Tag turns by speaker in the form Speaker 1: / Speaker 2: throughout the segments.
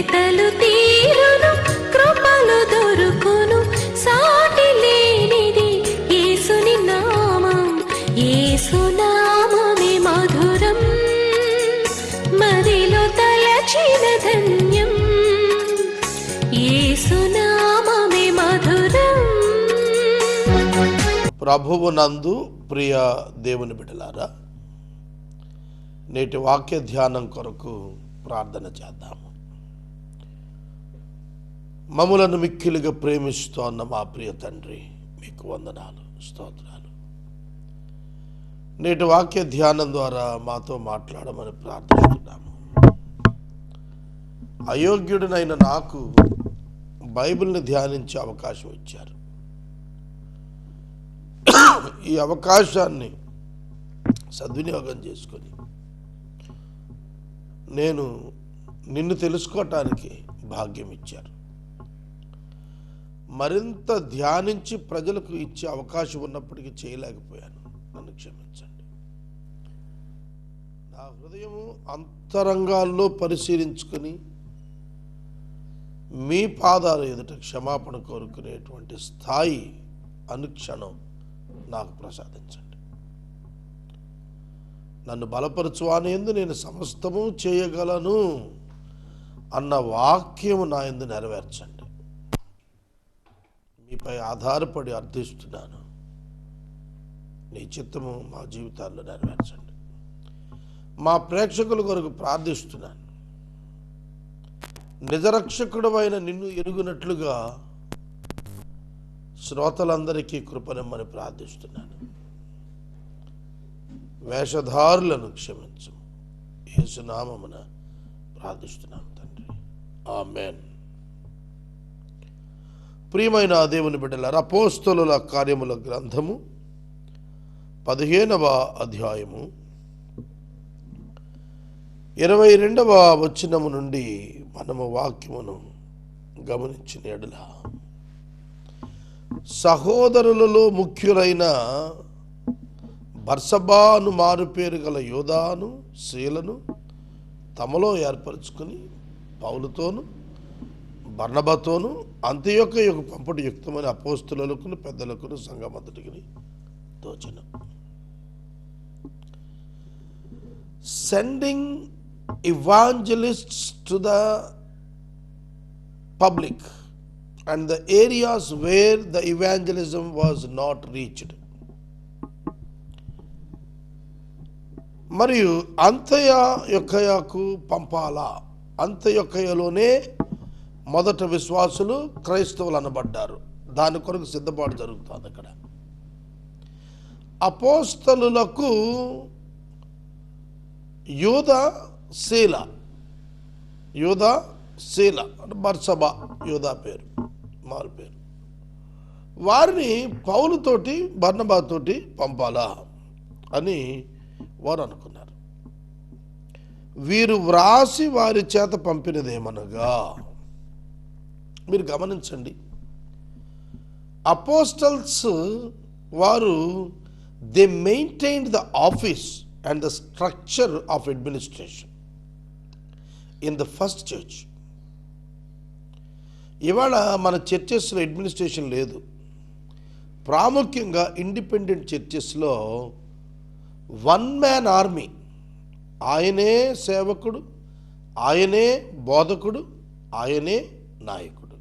Speaker 1: వెతలు తీరును, కృపలు దొరుకును, సాటి లేనిది యేసుని నామం. యేసునామమే మధురం, మదిలో తలచిన ధన్యం. యేసునామమే మధురం.
Speaker 2: ప్రభువు నందు ప్రియ దేవుని బిడ్డలారా, నేటి వాక్య ధ్యానం కొరకు ప్రార్థన చేద్దాము. మమ్ములను మిక్కిలిగా ప్రేమిస్తోన్న మా ప్రియ తండ్రి, మీకు వందనాలు, స్తోత్రాలు. నేటి వాక్య ధ్యానం ద్వారా మాతో మాట్లాడమని ప్రార్థిస్తున్నాము. అయోగ్యుడినైన నాకు బైబిల్ని ధ్యానించే అవకాశం ఇచ్చారు. ఈ అవకాశాన్ని సద్వినియోగం చేసుకొని నేను నిన్ను తెలుసుకోవటానికి భాగ్యం ఇచ్చారు. మరింత ధ్యానించి ప్రజలకు ఇచ్చే అవకాశం ఉన్నప్పటికీ చేయలేకపోయాను, నన్ను క్షమించండి. నా హృదయము అంతరంగాల్లో పరిశీలించుకొని మీ పాదాల ఎదుట క్షమాపణ కోరుకునేటువంటి స్థాయి అనుక్షణం నాకు ప్రసాదించండి. నన్ను బలపరచువాని యందు నేను సమస్తము చేయగలను అన్న వాక్యము నా యందు నెరవేర్చండి. మీపై ఆధారపడి అర్థిస్తున్నాను. నీ చిత్తము మా జీవితాల్లో నెరవేర్చండి. మా ప్రేక్షకుల కొరకు ప్రార్థిస్తున్నాను. నిజరక్షకుడవైన నిన్ను ఎరుగునట్లుగా శ్రోతలందరికీ కృపనిమ్మని ప్రార్థిస్తున్నాను. వేషధారులను క్షమించు, యేసునామమున ప్రార్థిస్తున్నాను తండ్రి, ఆమేన్. ప్రియమైన దేవుని బిడ్డలారా, అపోస్తలుల కార్యముల గ్రంథము 15వ అధ్యాయము 22వ వచనము నుండి మనము వాక్యమును గమనించిన ఎడల, సహోదరులలో ముఖ్యులైన బర్సబాను మారుపేరు గల యోధాను శీలను తమలో ఏర్పరచుకుని పౌలుతోను బర్నబాతోను అంత్యొక్క యొక్క పంపుడు యుక్తమైన అపోస్తులకు పెద్దలకు సంఘమంతటికి తోచెను. Sending evangelists to the public and the areas where the evangelism was not reached. మరియు అంత్యొక్కయకు పంపాలా. అంత్యొక్కయలోనే మొదట విశ్వాసులు క్రైస్తవులు అనబడ్డారు. దాని కొరకు సిద్ధపాటు జరుగుతుంది. అక్కడ అపోస్తలులకు యూదా శీల అంటే బర్సబా, యూదా పేరు, మారు పేరు, వారిని పౌలుతోటి బర్నబాతోటి పంపాలా అని వారు అనుకున్నారు. వీరు వ్రాసి వారి చేత పంపినదేమనగా, మీరు గమనించండి, అపోస్టల్స్ వారు they maintained the office and the structure of administration in the first church. ఇవాళ మన చర్చెస్లో అడ్మినిస్ట్రేషన్ లేదు. ప్రాముఖ్యంగా ఇండిపెండెంట్ చర్చెస్లో వన్ మ్యాన్ ఆర్మీ. ఆయనే సేవకుడు, ఆయనే బోధకుడు, ఆయనే నాయకుడు,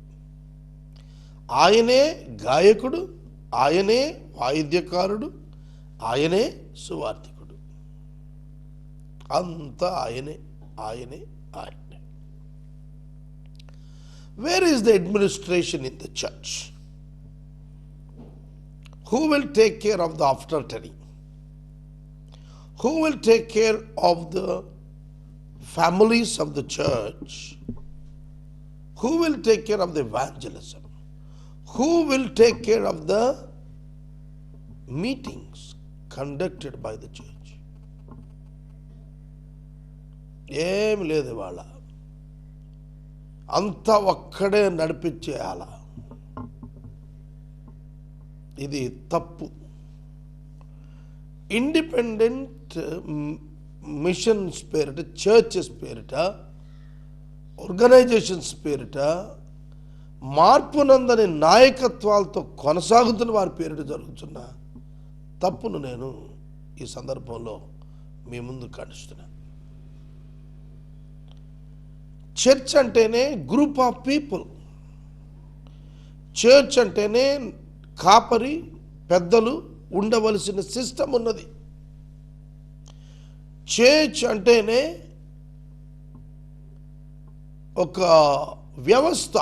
Speaker 2: ఆయనే గాయకుడు, ఆయనే వాయిద్యకారుడు, ఆయనే సువార్థికుడు. అంతా ఆయనే ఆయనే ఆయనే. Where is the administration in the church? Who will take care of the aftertary? Who will take care of the families of the church? Who will take care of the evangelism? Who will take care of the meetings conducted by the church? ఏమి లేదు. వాళ్ళ అంతా ఒక్కడే నడిపించేయాల. ఇది తప్పు. Independent machines పేరిట, churches పేరిట organisations పేరిట మార్పునందని నాయకత్వాలతో కొనసాగుతున్న వారి పేరిట జరుగుతున్న తప్పును నేను ఈ సందర్భంలో మీ ముందు ఖండిస్తున్నాను. చర్చ్ అంటేనే గ్రూప్ ఆఫ్ పీపుల్. చర్చ్ అంటేనే కాపరి పెద్దలు ఉండవలసిన సిస్టమ్ ఉన్నది. చర్చ్ అంటేనే ఒక వ్యవస్థ.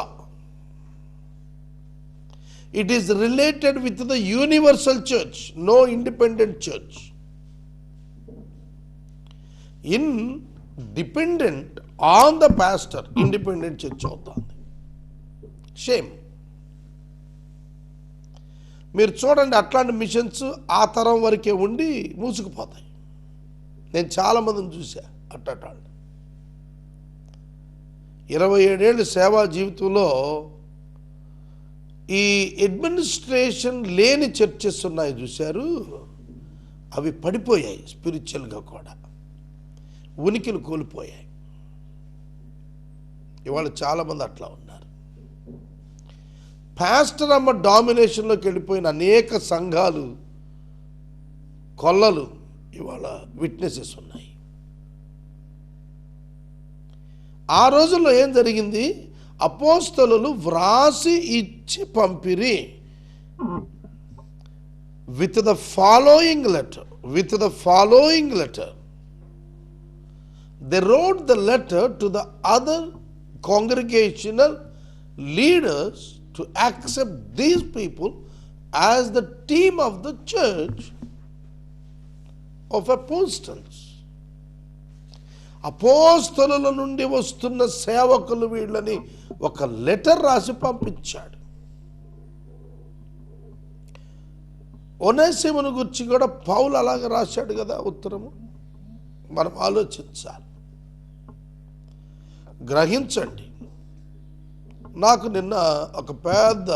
Speaker 2: It is related with the universal church, no independent church. Independent on the pastor independent church అవుతుంది. షేమ్. మీరు చూడండి, అట్లాంటి మిషన్స్ ఆ తరం వరకే ఉండి మూసుకుపోతాయి. నేను చాలామందిని చూసా అట్టటాళ్ళు. 27 ఏళ్ళ సేవా జీవితంలో ఈ అడ్మినిస్ట్రేషన్ లేని చర్చెస్ ఉన్నాయి చూశారు, అవి పడిపోయాయి. స్పిరిచువల్గా కూడా ఉనికిని కోల్పోయాయి. ఇవాళ చాలామంది అట్లా ఉన్నారు. పాస్టర్ అమ్మ డామినేషన్లోకి వెళ్ళిపోయిన అనేక సంఘాలు, కొల్లలు ఇవాళ విట్నెసెస్ ఉన్నాయి. ఆ రోజుల్లో ఏం జరిగింది? అపోస్తలులు వ్రాసి ఇచ్చి పంపిరి with the following letter. They wrote the letter to the other congregational leaders to accept these people as the team of the church of apostles. అపోస్తలుల నుండి వస్తున్న సేవకులు వీళ్ళని ఒక లెటర్ రాసి పంపించాడు. ఒనేసిమును గురించి కూడా పౌలు అలాగే రాశాడు కదా ఉత్తరము. మనం ఆలోచించాలి, గ్రహించండి. నాకు నిన్న ఒక పెద్ద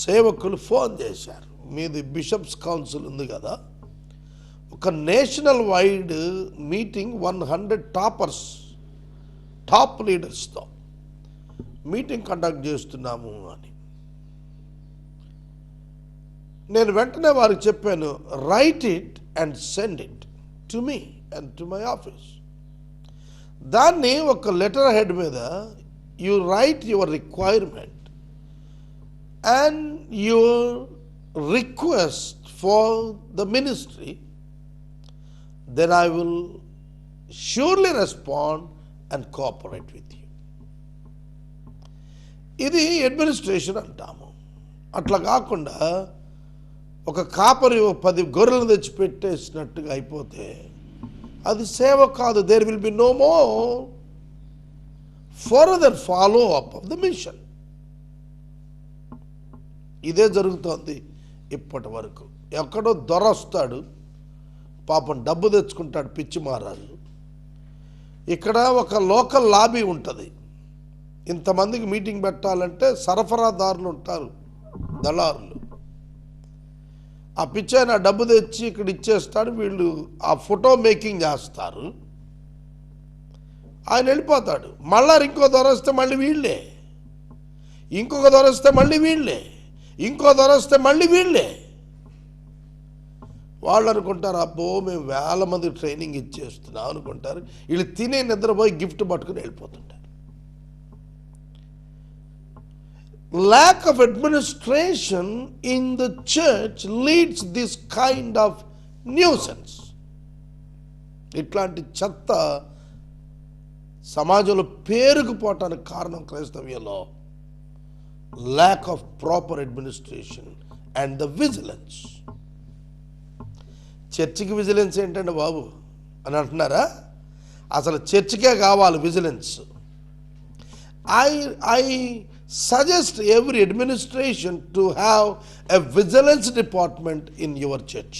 Speaker 2: సేవకులు ఫోన్ చేశారు. మీది బిషప్స్ కౌన్సిల్ ఉంది కదా, ఒక నేషనల్ వైడ్ మీటింగ్ 100 టాప్ లీడర్స్తో మీటింగ్ కండక్ట్ చేస్తున్నాము అని. నేను వెంటనే వారికి చెప్పాను, write it and send it to me and to my office. దాన్ని ఒక లెటర్ హెడ్ మీద you write your requirement and your request for the ministry, then I will surely respond and cooperate with you. ఇది administration అంటాము. అట్లా కాకుండా ఒక కాపరి 10 గొర్రెలను తెచ్చి పెట్టేసినట్టుగా అయిపోతే అది సేవ కాదు. There will be no more further follow up of the mission. ఇదే జరుగుతోంది ఇప్పటి వరకు. ఎక్కడో దొరొస్తాడు, పాపం డబ్బు తెచ్చుకుంటాడు పిచ్చి మహారాజు. ఇక్కడ ఒక లోకల్ లాబీ ఉంటుంది. ఇంతమందికి మీటింగ్ పెట్టాలంటే సరఫరాదారులు ఉంటారు, దళారులు. ఆ పిచ్చాయన డబ్బు తెచ్చి ఇక్కడ ఇచ్చేస్తాడు. వీళ్ళు ఆ ఫోటో మేకింగ్ చేస్తారు. ఆయన వెళ్ళిపోతాడు. మళ్ళా ఇంకో దొరొస్తే మళ్ళీ వీళ్ళే, ఇంకొక దొరొస్తే మళ్ళీ వీళ్ళే, ఇంకో దొరొస్తే మళ్ళీ వీళ్ళే. వాళ్ళు అనుకుంటారు, అబ్బో మేము 1000 మంది ట్రైనింగ్ ఇచ్చేస్తున్నాం అనుకుంటారు. వీళ్ళు తినే నిద్రపోయి గిఫ్ట్ పట్టుకుని వెళ్ళిపోతుంటారు. Lack of administration in the church leads this kind of nuisance. ఇట్లాంటి చెత్త సమాజంలో పేరుకుపోవటానికి కారణం క్రైస్తవ్యంలో lack of proper administration and the vigilance. చర్చికి విజిలెన్స్ ఏంటండి బాబు అని అంటున్నారా? అసలు చర్చికే కావాలి vigilance. I suggest every administration to have a vigilance department in your church.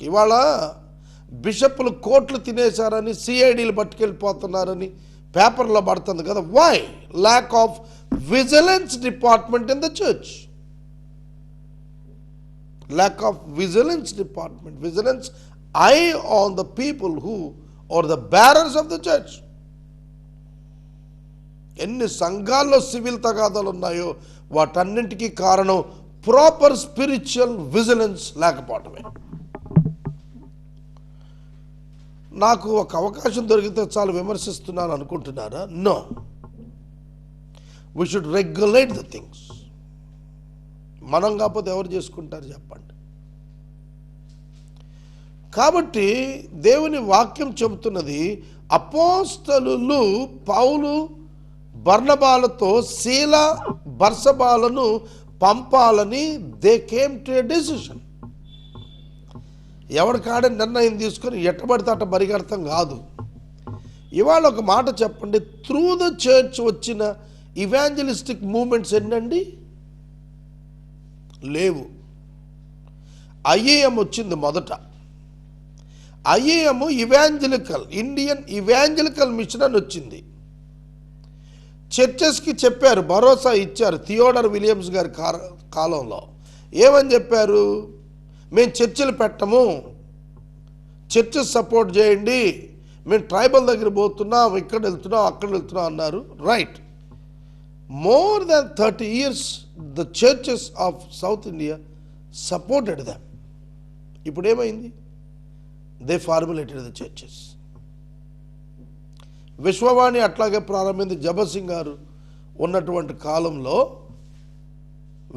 Speaker 2: ఇవాళ బిషప్లు కోట్లు తినేశారని, సిఐడీలు పట్టుకెళ్ళిపోతున్నారని పేపర్లో పడుతుంది కదా. Why? Lack of vigilance department in the church. Lack of vigilance department, vigilance eye on the people who are the bearers of the church. ఎన్ని సంఘాల్లో civil తగాదాలు ఉన్నాయో వాటన్నింటికీ కారణం ప్రాపర్ స్పిరిచువల్ విజిలెన్స్ లేకపోవటమే. నాకు ఒక అవకాశం దొరికితే చాలు విమర్శిస్తున్నాను అనుకుంటున్నారా? No, we should regulate the things. మనం కాకపోతే ఎవరు చేసుకుంటారు చెప్పండి. కాబట్టి దేవుని వాక్యం చెబుతున్నది, అపోస్తలులు పౌలు బర్నబాలతో శీల బర్సబాలను పంపాలని they came to a decision. ఎవరికాడే నిర్ణయం తీసుకొని ఎట్టబడితే అట్ట పరిగెడతాం కాదు. ఇవాళ ఒక మాట చెప్పండి, త్రూ ద చర్చ్ వచ్చిన ఇవాంజలిస్టిక్ మూమెంట్స్ ఎన్నండి? లేవు. ఐఏఎం వచ్చింది మొదట. IAM evangelical, Indian evangelical mission అని వచ్చింది. చర్చెస్కి చెప్పారు, భరోసా ఇచ్చారు. థియోడర్ విలియమ్స్ గారి కాలంలో ఏమని చెప్పారు? మేము చర్చిలు పెట్టము, చర్చెస్ సపోర్ట్ చేయండి, మేము ట్రైబల్ దగ్గర పోతున్నాం, ఇక్కడ వెళ్తున్నాం, అక్కడ వెళ్తున్నాం అన్నారు. Right. More than 30 years the churches of south India supported them. ఇప్పుడు ఏమైంది? They formulated the churches. Vishwavani అట్లాగే ప్రారంభింది. జబసింగ్ గారు ఉన్నటువంటి కాలంలో,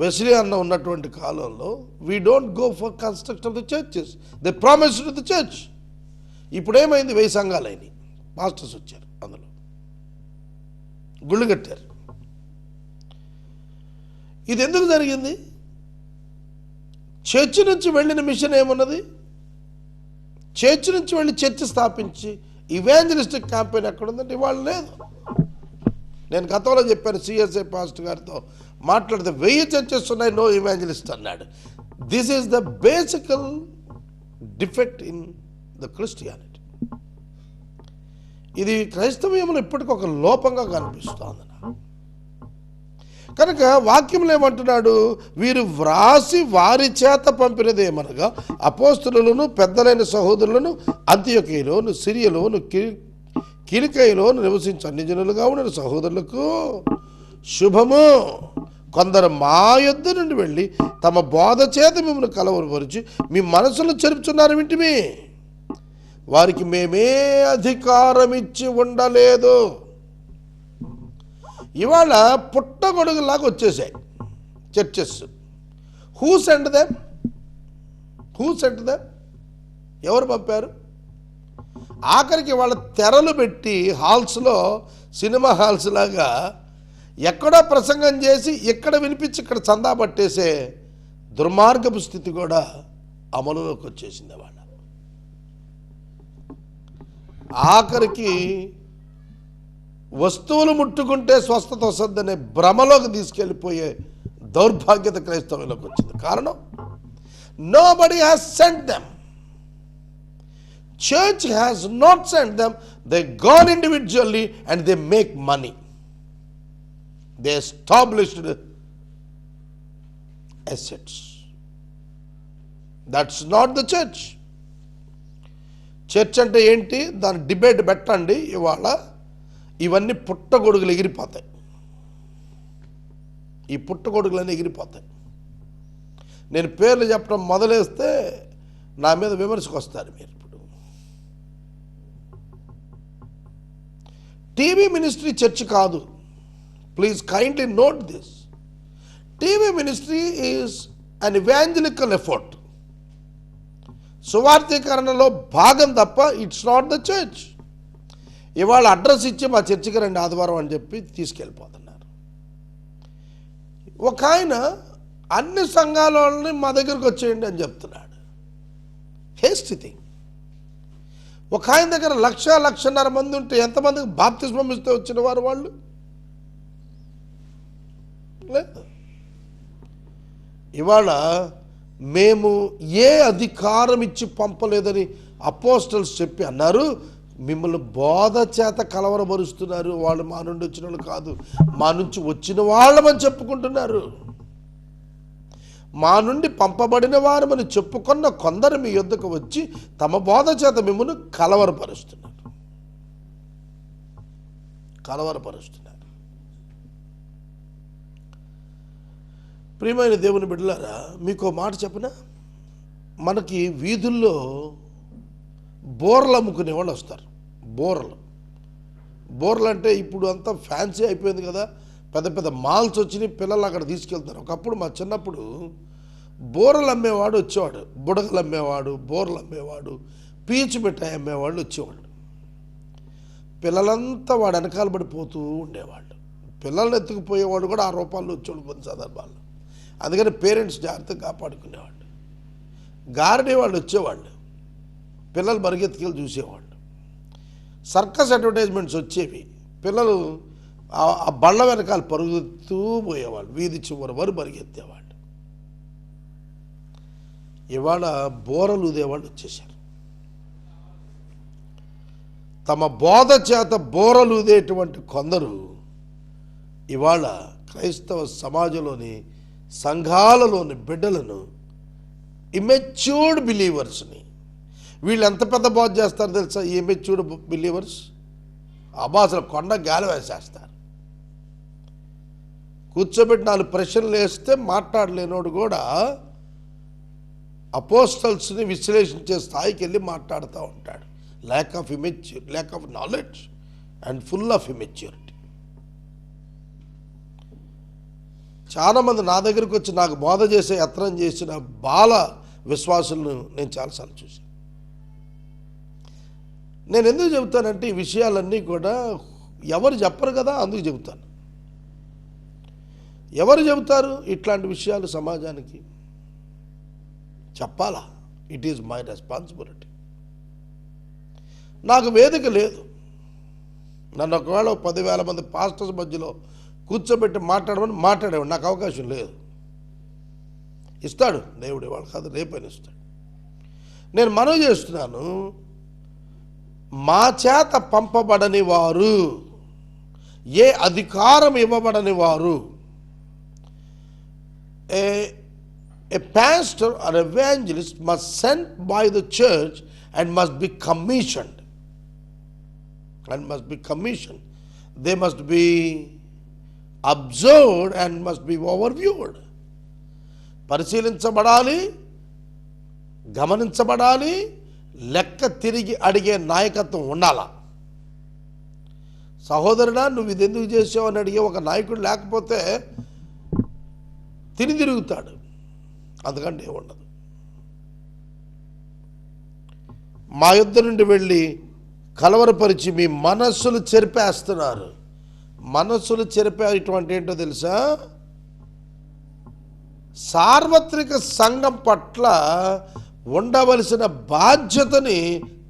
Speaker 2: వెస్లీ అన్న ఉన్నటువంటి కాలంలో, we don't go for construction of the churches, they promise to the church. ఇప్పుడు ఏమైంది? 1000 సంఘాలు అయినాయి, పాస్టర్స్ వచ్చారు, అందులో గుళ్ళు కట్టారు. ఇది ఎందుకు జరిగింది? చర్చి నుంచి వెళ్ళిన మిషన్ ఏమున్నది? చర్చి నుంచి వెళ్ళి చర్చి స్థాపించి ఇవాంజలిస్టిక్ క్యాంపెయిన్ ఎక్కడుందంటే ఇవాళ లేదు. నేను గతంలో చెప్పాను, సిఎస్ఐ పాస్టర్ గారితో మాట్లాడితే 1000 చర్చెస్ ఉన్నాయి, నో ఇవాంజలిస్ట్ అన్నాడు. దిస్ ఈజ్ ద బేసికల్ డిఫెక్ట్ ఇన్ ద క్రిస్టియానిటీ. ఇది క్రైస్తవ్యంలో ఇప్పటికొక లోపంగా కనిపిస్తోంది. కనుక వాక్యంలో ఏమంటున్నాడు? వీరు వ్రాసి వారి చేత పంపినదేమనగా అపోస్తలులను పెద్దలైన సహోదరులను అంతియోకయలోను సిరియలోను కిలికయలోను నివసించి అన్ని జనులుగా ఉన్న సహోదరులకు శుభము. కొందరు మా యొద్ద నుండి వెళ్ళి తమ బోధ చేత మిమ్మల్ని కలవరపరిచి మీ మనసులో చెరుపుచున్నారు వింటిమి. వారికి మేమే అధికారం ఇచ్చి ఉండలేదు. ఇవాళ పుట్టగొడుగులాగా వచ్చేసాయి చర్చెస్. Who sent them? ఎవరు పంపారు? ఆఖరికి వాళ్ళ తెరలు పెట్టి హాల్స్లో, సినిమా హాల్స్ లాగా ఎక్కడో ప్రసంగం చేసి ఇక్కడ వినిపించి ఇక్కడ చందా పట్టేసే దుర్మార్గపు స్థితి కూడా అమలులోకి వచ్చేసింది. వాళ్ళ ఆఖరికి వస్తువులు ముట్టుకుంటే స్వస్థత వస్తుందనే భ్రమలోకి తీసుకెళ్ళిపోయే దౌర్భాగ్యత క్రైస్తవులకు వచ్చింది. కారణం, nobody has sent them. Church has not sent them. They gone individually and they make money. They established assets. That's not the church. Church అంటే ఏంటి? దాని డిబేట్ పెట్టండి. ఇవాళ ఇవన్నీ పుట్టగొడుగులు ఎగిరిపోతాయి. ఈ పుట్టగొడుగులన్నీ ఎగిరిపోతాయి. నేను పేర్లు చెప్పడం మొదలేస్తే నా మీద విమర్శకు వస్తారు మీరు. ఇప్పుడు టీవీ మినిస్ట్రీ చర్చ్ కాదు. Please kindly note this. TV ministry is an evangelical effort. సువార్థీకరణలో భాగం తప్ప ఇట్స్ నాట్ ద చర్చ్. ఇవాళ అడ్రస్ ఇచ్చి మా చర్చికి రండి ఆదివారం అని చెప్పి తీసుకెళ్ళిపోతున్నారు. ఒక ఆయన అన్ని సంఘాల వాళ్ళని మా దగ్గరకు వచ్చేయండి అని చెప్తున్నాడు. Hasty thing. ఒక ఆయన దగ్గర 1,00,000-1,50,000 మంది ఉంటే ఎంతమందికి బాప్తిస్మం ఇస్తే వచ్చిన వారు వాళ్ళు? లేదు. ఇవాళ మేము ఏ అధికారం ఇచ్చి పంపలేదని అపోస్టల్స్ చెప్పి అన్నారు. మిమ్మల్ని బోధ చేత కలవరపరుస్తున్నారు. వాళ్ళు మా నుండి వచ్చిన వాళ్ళు కాదు, మా నుంచి వచ్చిన వాళ్ళమని చెప్పుకుంటున్నారు. మా నుండి పంపబడిన వారమని చెప్పుకున్న కొందరు మీ యొద్దకు వచ్చి తమ బోధ చేత మిమ్మల్ని కలవరపరుస్తున్నారు. ప్రియమైన దేవుని బిడ్డలారా, మీకు మాట చెప్పనా? మనకి వీధుల్లో బోర్లు అమ్ముకునే వాళ్ళు వస్తారు. బోర్లు అంటే ఇప్పుడు అంతా ఫ్యాన్సీ అయిపోయింది కదా, పెద్ద పెద్ద మాల్స్ వచ్చినాయి, పిల్లలు అక్కడ తీసుకెళ్తారు. ఒకప్పుడు మా చిన్నప్పుడు బోర్లు అమ్మేవాడు వచ్చేవాడు, బుడగలు అమ్మేవాడు, బోర్లు అమ్మేవాడు, పీచు మిఠాయి అమ్మేవాళ్ళు వచ్చేవాళ్ళు. పిల్లలంతా వాడు వెనకాల పడిపోతూ ఉండేవాళ్ళు. పిల్లల్ని ఎత్తుకుపోయేవాడు కూడా 6 రూపాయలు వచ్చేవాడు కొన్ని సందర్భాల్లో. అందుకని పేరెంట్స్ జాగ్రత్తగా కాపాడుకునేవాళ్ళు. గారడీ వాళ్ళు వచ్చేవాళ్ళు, పిల్లలు పరిగెత్తుకెళ్ళి చూసేవాళ్ళు. సర్కస్ అడ్వర్టైజ్మెంట్స్ వచ్చేవి, పిల్లలు ఆ బళ్ళ వెనకాల పరుగుతూ పోయేవాళ్ళు, వీధి చివరి వరకు పరిగెత్తేవాళ్ళు. ఇవాళ బోరలు ఊదేవాళ్ళు వచ్చేసారు. తమ బోధ చేత బోరలు ఊదేటువంటి కొందరు ఇవాళ క్రైస్తవ సమాజంలోని సంఘాలలోని బిడ్డలను, ఇమ్మెచ్యూర్డ్ బిలీవర్స్ని, వీళ్ళు ఎంత పెద్ద బోధ చేస్తారో తెలుసా? ఈ ఇమ్మెచ్యూర్డ్ బిలీవర్స్ అసలు కొండ గాలి వేసేస్తారు. కూర్చోబెట్టి 4 ప్రశ్నలు వేస్తే మాట్లాడలేనోడు కూడా అపోస్టల్స్ని విశ్లేషించే స్థాయికి వెళ్ళి మాట్లాడుతూ ఉంటాడు. Lack of knowledge and full of immaturity. చాలామంది నా దగ్గరికి వచ్చి నాకు బోధ చేసే యత్నం చేసిన బాల విశ్వాసులను నేను చాలాసార్లు చూశాను. నేను ఎందుకు చెబుతానంటే ఈ విషయాలన్నీ కూడా ఎవరు చెప్పరు కదా, అందుకు చెబుతాను. ఎవరు చెబుతారు ఇట్లాంటి విషయాలు సమాజానికి? చెప్పాలా? It is my responsibility. నాకు వేదిక లేదు. నన్ను ఒకవేళ 10,000 మంది పాస్టర్స్ మధ్యలో కూర్చోబెట్టి మాట్లాడేవాడు, నాకు అవకాశం లేదు. ఇస్తాడు దేవుడు, వాళ్ళు కాదు రేపని ఇస్తాడు. నేను మనవి చేస్తున్నాను, మా చేత పంపబడని వారు, ఏ అధికారం ఇవ్వబడని వారు, a pastor or evangelist must sent by the church and must be commissioned. They must be observed and must be overviewed. పరిశీలించబడాలి, గమనించబడాలి, లెక్క తిరిగి అడిగే నాయకత్వం ఉండాలా. సహోదరుడా, నువ్వు ఇది ఎందుకు చేసావు అని అడిగే ఒక నాయకుడు లేకపోతే తిరుగుతాడు, అందుకంటే ఏముండదు. మా యుద్ధ నుండి వెళ్ళి కలవరపరిచి మీ మనస్సులు చెరిపేస్తున్నారు. మనస్సులు చెరిపేటువంటి ఏంటో తెలుసా? సార్వత్రిక సంఘం పట్ల ఉండవలసిన బాధ్యతని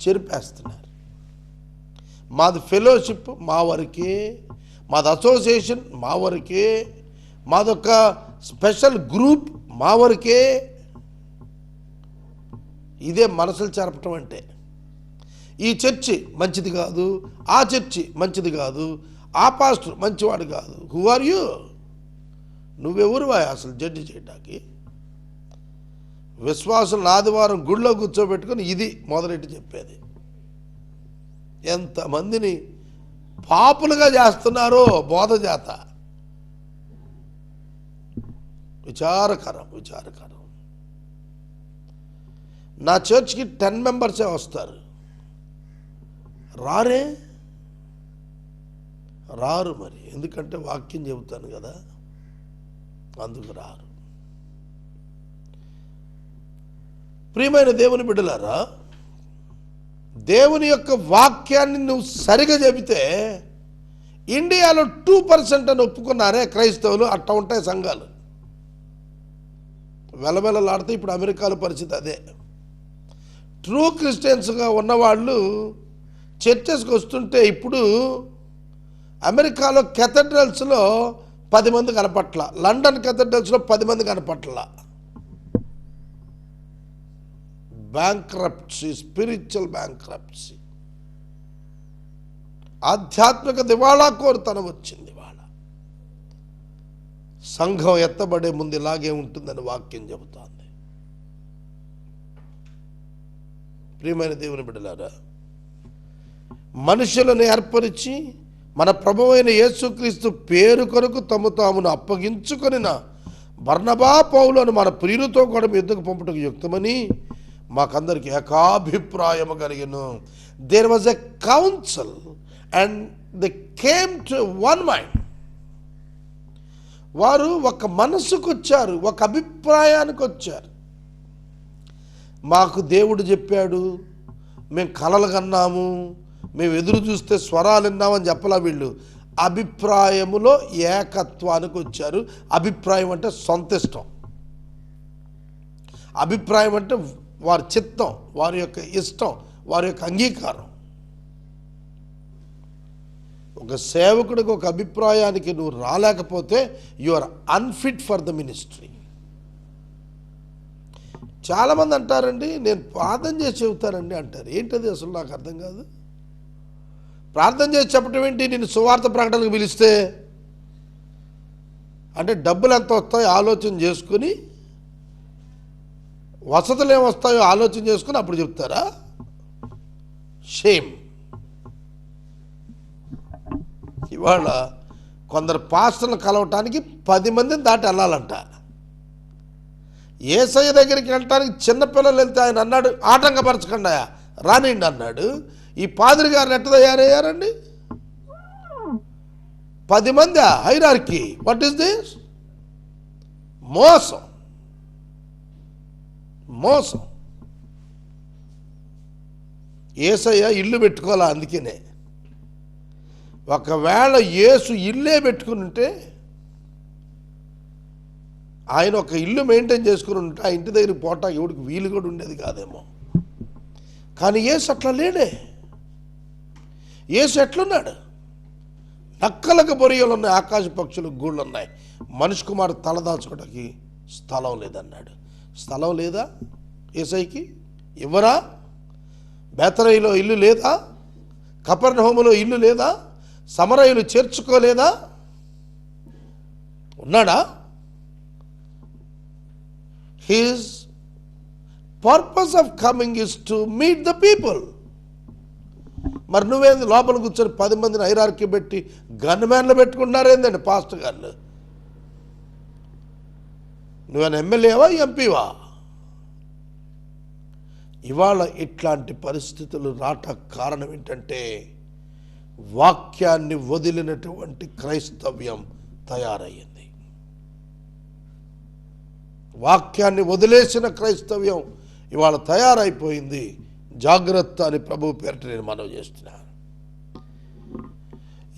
Speaker 2: చెరిపేస్తున్నారు. మాది ఫెలోషిప్ మా వరకే, మాది అసోసియేషన్ మా వరకే, మాదొక స్పెషల్ గ్రూప్ మా వరకే. ఇదే మనసులు చెరపటం అంటే. ఈ చర్చి మంచిది కాదు, ఆ చర్చి మంచిది కాదు, ఆ పాస్టర్ మంచివాడు కాదు. Who are you? నువ్వెవరు అసలు జడ్జి చేయడానికి? విశ్వాసులను ఆదివారం గుళ్ళో కూర్చోబెట్టుకొని ఇది మొదలెట్టి చెప్పేది. ఎంతమందిని పాపులుగా చేస్తున్నారో బోధ చేత. విచారకరం. నా చర్చ్కి 10 మెంబర్సే వస్తారు. రారు మరి, ఎందుకంటే వాక్యం చెబుతాను కదా, అందుకు రారు. ప్రియమైన దేవుని బిడ్డలారా, దేవుని యొక్క వాక్యాన్ని నువ్వు సరిగా చెబితే, ఇండియాలో 2% అని ఒప్పుకున్నారే క్రైస్తవులు, అట్లా ఉంటాయి సంఘాలు. వెలవెలలాడితే ఇప్పుడు అమెరికాలో పరిస్థితి అదే. ట్రూ క్రిస్టియన్స్గా ఉన్నవాళ్ళు చర్చెస్కి వస్తుంటే ఇప్పుడు అమెరికాలో కెథడ్రల్స్లో 10 మంది కనపట్ల, లండన్ కెథడ్రల్స్లో 10 మంది కనపట్ల. బ్యాంక్రప్ట్సీ, స్పిరిచువల్ బ్యాంక్రప్ట్సీ, ఆధ్యాత్మిక దివాళా కోరుతనం వచ్చింది. వాళ్ళ సంఘం ఎత్తబడే ముందు ఇలాగే ఉంటుందని వాక్యం చెబుతోంది. ప్రియమైన దేవుని బిడ్డలారా, మనుషులను ఏర్పరిచి మన ప్రభువైన యేసుక్రీస్తు పేరు కొరకు తమను అప్పగించుకొనిన బర్నబా పౌలను మన ప్రియులతో కూడా మీ యుద్ధకు పంపుటకు యుక్తమని మాకందరికి ఏకాభిప్రాయము కలిగెను. There was a council and they came to one mind. వారు ఒక మనసుకు వచ్చారు, ఒక అభిప్రాయానికి వచ్చారు. మాకు దేవుడు చెప్పాడు, మేము కలలు కన్నాము, మేము ఎదురు చూస్తే స్వరాలు విన్నామని చెప్పలా. వీళ్ళు అభిప్రాయములో ఏకత్వానికి వచ్చారు. అభిప్రాయం అంటే సొంత ఇష్టం, అభిప్రాయం అంటే వారి చిత్తం, వారి యొక్క ఇష్టం, వారి యొక్క అంగీకారం. ఒక సేవకుడికి ఒక అభిప్రాయానికి నువ్వు రాలేకపోతే you are unfit for the ministry. చాలామంది అంటారండి, నేను ప్రార్థన చేసి చెబుతానండి అంటారు. ఏంటది అసలు నాకు అర్థం కాదు. ప్రార్థన చేసి చెప్పటం ఏంటి? నేను సువార్త ప్రకటనకు పిలిస్తే అంటే డబ్బులు ఎంత వస్తాయో ఆలోచన చేసుకుని, వసతులు ఏమొస్తాయో ఆలోచన చేసుకుని అప్పుడు చెప్తారా? షేమ్. ఇవాళ కొందరు పాస్టర్లు కలవటానికి 10 మందిని దాటి వెళ్ళాలంట. యేసయ్య దగ్గరికి వెళ్ళటానికి చిన్నపిల్లలు వెళ్తే ఆయన అన్నాడు, ఆటంకపరచకుండా రానిండి అన్నాడు. ఈ పాదిరి గారు ఎట్ట తయారయ్యారండి? 10 మంది హైరార్కీ. What is this? మోసం, మోసం. యేసయ్య ఇల్లు పెట్టుకోవాలా? అందుకనే ఒకవేళ యేసు ఇల్లే పెట్టుకుని ఉంటే, ఆయన ఒక ఇల్లు మెయింటైన్ చేసుకుని ఉంటే ఆ ఇంటి దగ్గరికి పోటా ఎవడికి వీలు కూడా ఉండేది కాదేమో. కానీ యేసు అట్లా లేడే. యేసు ఎట్లున్నాడు? నక్కలకు బొరియలు ఉన్నాయి, ఆకాశ పక్షులకు గూళ్ళు ఉన్నాయి, మనిషి కుమారుడు తలదాచుకోవడానికి స్థలం లేదన్నాడు. స్థలం లేదా యేసయ్యకి? ఇవ్వరా? బేతరయిలో ఇల్లు లేదా? కపెర్నహూములో ఇల్లు లేదా? సమరయులు చేర్చుకోలేదా? ఉన్నాడా? His purpose of coming is to meet the people. మరి నువ్వేంది లోపల కూర్చొని 10 మందిని హైరార్కీ పెట్టి గన్మ్యాన్లు పెట్టుకుంటున్నారేందండి పాస్టర్ గారు? నువ్వేనా ఎమ్మెల్యేవా, ఎంపీవా? ఇవాళ ఇట్లాంటి పరిస్థితులు రాట కారణం ఏంటంటే వాక్యాన్ని వదిలినటువంటి క్రైస్తవ్యం తయారయ్యింది. వాక్యాన్ని వదిలేసిన క్రైస్తవ్యం ఇవాళ తయారైపోయింది. జాగ్రత్త అని ప్రభువు పేరిట నేను మనవి చేస్తున్నాను.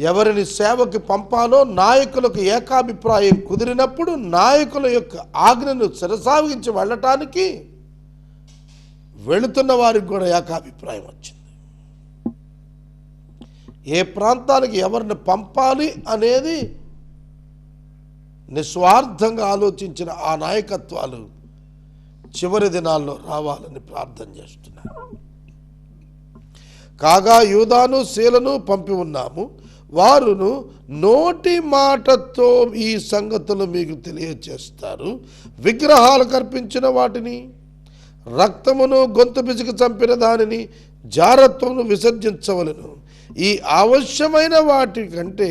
Speaker 2: ఎవరిని సేవకి పంపాలో నాయకులకు ఏకాభిప్రాయం కుదిరినప్పుడు నాయకుల యొక్క ఆజ్ఞను శిరసావహించి వెళ్ళటానికి వెళుతున్న వారికి కూడా ఏకాభిప్రాయం వచ్చింది. ఏ ప్రాంతానికి ఎవరిని పంపాలి అనేది నిస్వార్థంగా ఆలోచించిన ఆ నాయకత్వాలు చివరి దినాల్లో రావాలని ప్రార్థన చేస్తున్నారు. కాగా యూదాను శీలను పంపి ఉన్నాము, వారును నోటి మాటతో ఈ సంగతులు మీకు తెలియచేస్తారు. విగ్రహాలు కర్పించిన వాటిని, రక్తమును గొంతు పిసికి చంపిన దానిని, జారత్వమును విసర్జించవలను. ఈ అవశ్యమైన వాటి కంటే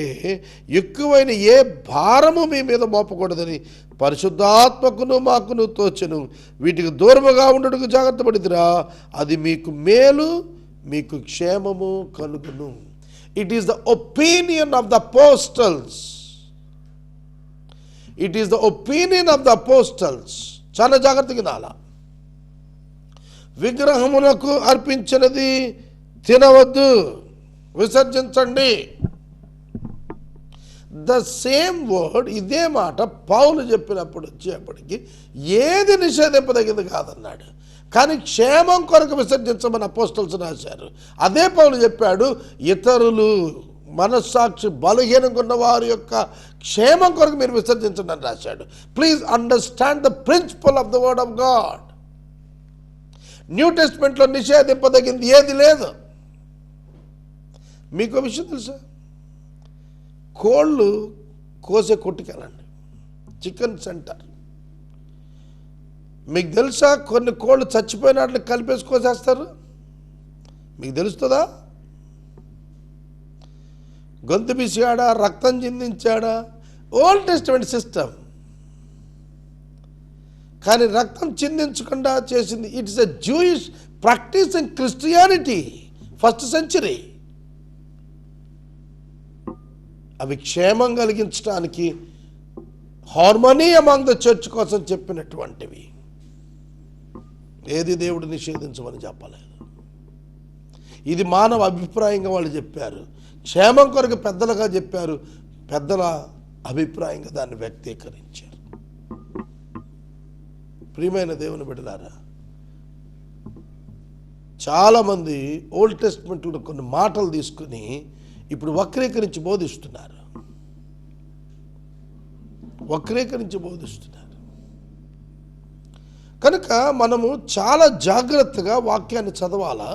Speaker 2: ఎక్కువైన ఏ భారము మీ మీద మోపకూడదని పరిశుద్ధాత్మకును మాకును తోచెను. వీటికి దూరముగా ఉండటకు జాగ్రత్త పడిదిరా, అది మీకు మేలు, మీకు క్షేమము కలుగును. It is the opinion of the apostles. It is the opinion of the apostles. చాలా జాగ్రత్తగా వినాలా. విగ్రహములకు అర్పించినది తినవద్దు, విసర్జించండి. ద సేమ్ వర్డ్, ఇదే మాట పౌలు చెప్పినప్పుడు వచ్చేప్పటికి ఏది నిషేధింపదగింది కాదన్నాడు. కానీ క్షేమం కొరకు విసర్జించమని అపోస్తలులు రాశారు. అదే పౌలు చెప్పాడు, ఇతరులు మనస్సాక్షి బలహీనంగా ఉన్న వారి యొక్క క్షేమం కొరకు మీరు విసర్జించండి అని రాశాడు. Please understand the principle of the word of God. New టెస్ట్మెంట్లో నిషేధింపదగింది ఏది లేదు. మీకు విషయం తెలుసా? కోళ్ళు కోసే కొట్టుకెళ్ళండి, చికెన్ సెంటర్. మీకు తెలుసా కొన్ని కోళ్ళు చచ్చిపోయినట్లు కలిపేసి కోసేస్తారు? మీకు తెలుస్తుందా? గొంతు బిసిగాడా, రక్తం చిందించాడా? Old testament system. కానీ రక్తం చిందించకుండా చేసింది. It's a Jewish practice in Christianity, first century. అవి క్షేమం కలిగించడానికి హార్మనీ అమాంగ్ ద చర్చ్ కోసం చెప్పినటువంటివి. ఏది దేవుడు నిషేధించమని చెప్పలేదు. ఇది మానవ అభిప్రాయంగా వాళ్ళు చెప్పారు, క్షేమం కొరకు పెద్దలుగా చెప్పారు, పెద్దల అభిప్రాయంగా దాన్ని వ్యక్తీకరించారు. ప్రియమైన దేవుని బిడ్డలారా, చాలామంది ఓల్డ్ టెస్ట్మెంట్లో కొన్ని మాటలు తీసుకుని ఇప్పుడు వక్రీకరించి బోధిస్తున్నారు. కనుక మనము చాలా జాగ్రత్తగా వాక్యాన్ని చదవాలా,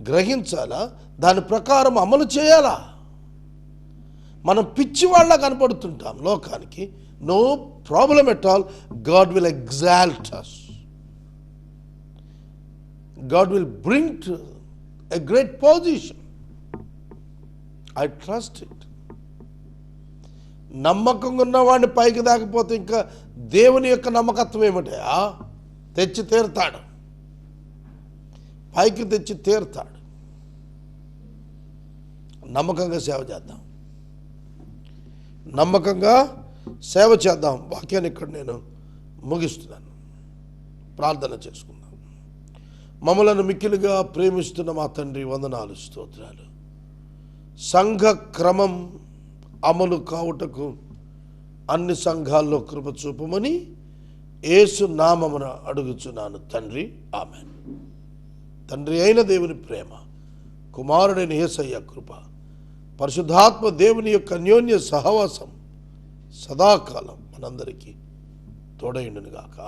Speaker 2: గ్రహించాలా, దాని ప్రకారం అమలు చేయాలా. మనం పిచ్చివాళ్ళ కనపడుతుంటాం లోకానికి. No problem at all. God will exalt us. God will bring to a great position. I trust it. నమ్మకంగా ఉన్నవాడిని పైకి దాకపోతే ఇంకా దేవుని యొక్క నమ్మకత్వం ఏమిటా? తెచ్చి తీరుతాడు, పైకి తెచ్చి తీరుతాడు. నమ్మకంగా సేవ చేద్దాం, నమ్మకంగా సేవ చేద్దాం. వాక్యాన్ని ఇక్కడ నేను ముగిస్తున్నాను. ప్రార్థన చేసుకుందాం. మమ్మలను మిక్కిలిగా ప్రేమిస్తున్న మా తండ్రి, వందనాలు, స్తోత్రాలు. సంఘ క్రమం అమలు కావుటకు అన్ని సంఘాల్లో కృప చూపమని యేసు నామమున అడుగుచున్నాను తండ్రి, ఆమేన్. తండ్రి అయిన దేవుని ప్రేమ, కుమారుడైన యేసయ్య కృప, పరిశుద్ధాత్మ దేవుని యొక్క అన్యోన్య సహవాసం సదాకాలం మనందరికీ తోడైండును గాక.